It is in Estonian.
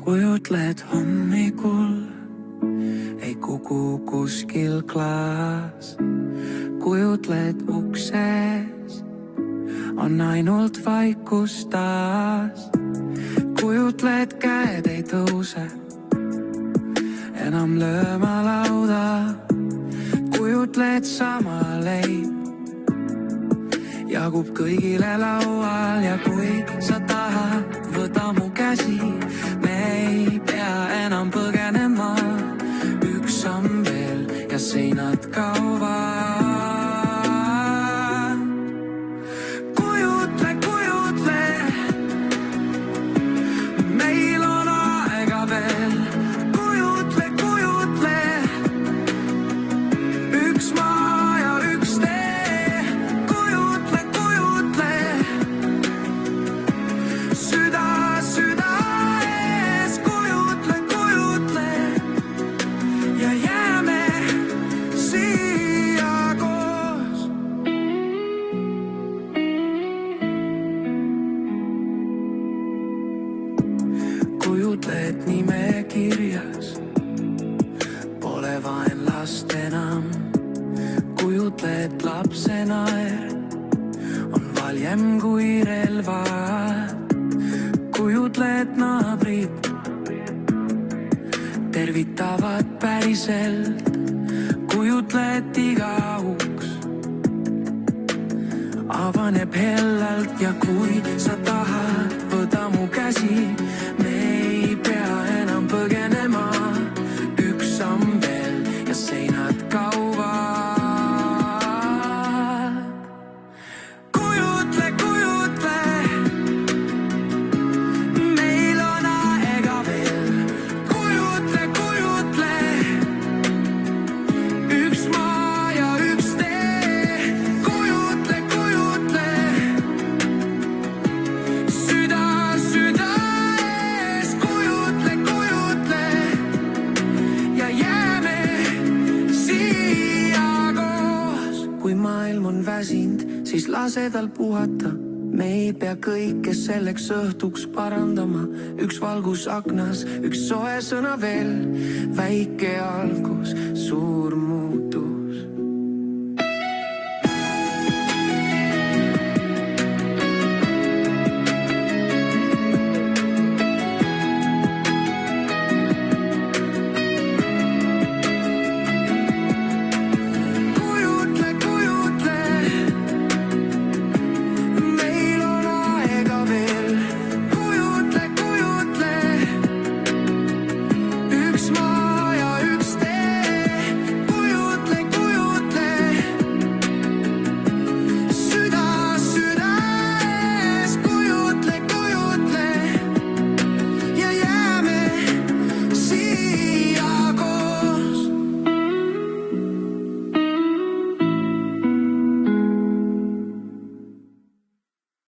Kujutled hommikul ei kuku kuskil klaas. Kujutled ukses on ainult vaikus taas. Kujutled käed ei tõuse enam lööma lauda. Kujutled sama leib jagub kõigile laual ja kui sa tahad, võta mu käsi, me ei pea enam põgenema. Üks samm veel ja seinad kaovad. Kujutle, kujutle, meil on aega veel. Kujutle, kujutle, üks maa ja üks tee. Kujutle, kujutle, süda, süda ees. Kujutle, kujutle ja jääme siia koos. Kujutled nimekirjas pole vaenlast enam. Kujutled lapse naer on valjem kui relvad. Kujutled naabrid tervitavad päriselt. Kujutled iga uks avaneb hellalt ja kui sa tahad, võta mu käsi, me ei pea enam põgenema. Üks samm veel ja seinad kaovad. Kujutle, kujutle, meil on aega veel. Kujutle, kujutle, üks maa ja üks tee. Kujutle, kujutle, süda, süda ees. Kujutle, kujutle ja jääme siia koos. Kui maailm on väsinud, siis lase tal puhata. Me ei pea kõike selleks õhtuks parandama. Üks valgus aknas, üks soe sõna veel. Väike algus, suur